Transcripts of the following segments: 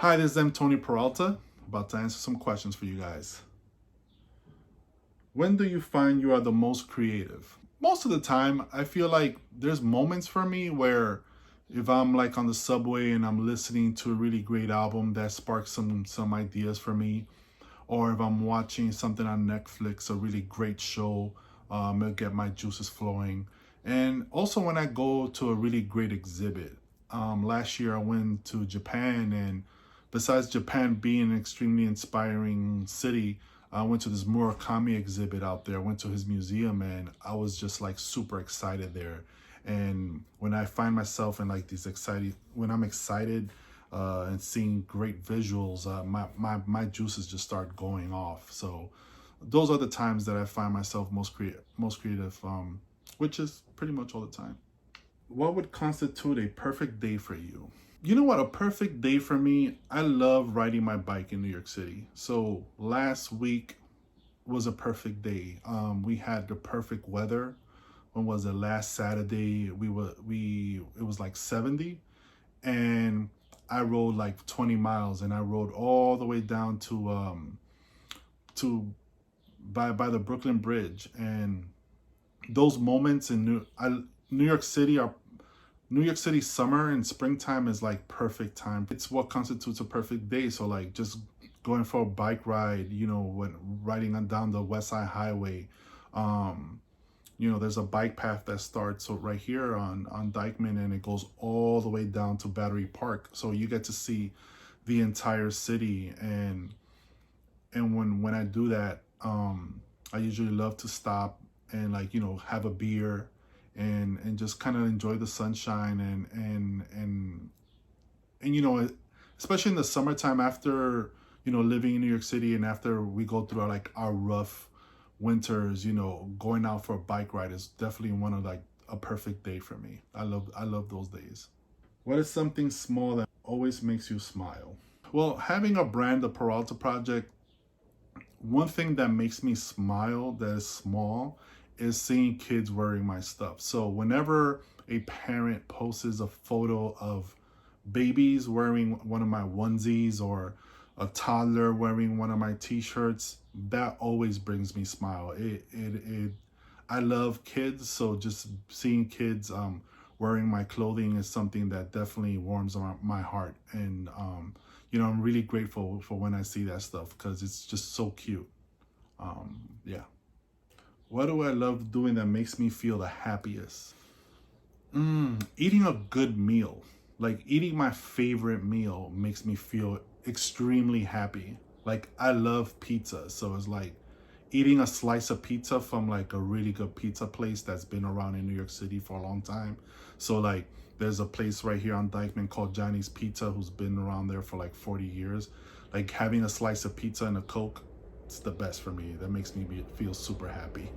Hi, this is M.Tony Peralta, about to answer some questions for you guys. When do you find you are the most creative? Most of the time, I feel like there's moments for me where if I'm like on the subway and I'm listening to a really great album that sparks some ideas for me, or if I'm watching something on Netflix, a really great show, it'll get my juices flowing. And also when I go to a really great exhibit. Last year I went to Japan, and besides Japan being an extremely inspiring city, I went to this Murakami exhibit out there. I went to his museum and I was just like super excited there. And when I find myself in like when I'm excited and seeing great visuals, my juices just start going off. So those are the times that I find myself most creative, which is pretty much all the time. What would constitute a perfect day for you? You know what, a perfect day for me, I love riding my bike in New York City. So last week was a perfect day. We had the perfect weather. When was it? Last Saturday, it was like 70, and I rode like 20 miles, and I rode all the way down to by the Brooklyn Bridge. And those moments in New York City summer and springtime is like perfect time. It's what constitutes a perfect day. So like just going for a bike ride, when riding down the West Side Highway, there's a bike path that starts right here on Dykeman, and it goes all the way down to Battery Park. So you get to see the entire city. And when I do that, I usually love to stop and have a beer and just kind of enjoy the sunshine and especially in the summertime after living in New York City, and after we go through like our rough winters, going out for a bike ride is definitely one of like a perfect day for me. I love those days. What is something small that always makes you smile? Well, having a brand, the Peralta Project, one thing that makes me smile that is small is seeing kids wearing my stuff. So whenever a parent posts a photo of babies wearing one of my onesies or a toddler wearing one of my t-shirts, that always brings me smile. I love kids, so just seeing kids wearing my clothing is something that definitely warms my heart. And I'm really grateful for when I see that stuff because it's just so cute. Yeah. What do I love doing that makes me feel the happiest? Eating a good meal. Like eating my favorite meal makes me feel extremely happy. Like I love pizza, so it's like eating a slice of pizza from like a really good pizza place that's been around in New York City for a long time. So like there's a place right here on Dykeman called Johnny's Pizza who's been around there for like 40 years. Like having a slice of pizza and a Coke, it's the best for me. That makes me feel super happy.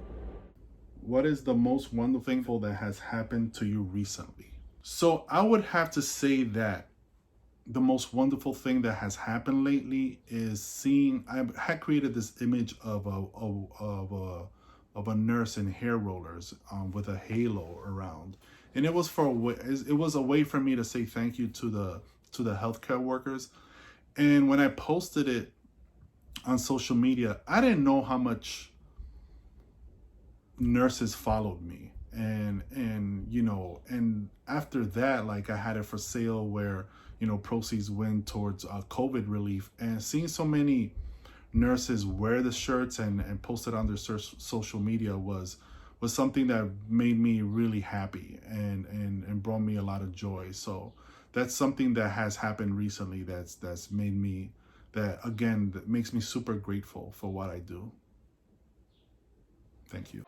What is the most wonderful thing that has happened to you recently? So I would have to say that the most wonderful thing that has happened lately is I had created this image of a nurse in hair rollers with a halo around, and it was a way for me to say thank you to the healthcare workers. And when I posted it on social media, I didn't know how much nurses followed me, and after that, like I had it for sale where proceeds went towards COVID relief, and seeing so many nurses wear the shirts and post it on their social media was something that made me really happy and brought me a lot of joy. So that's something that has happened recently that makes me super grateful for what I do. Thank you.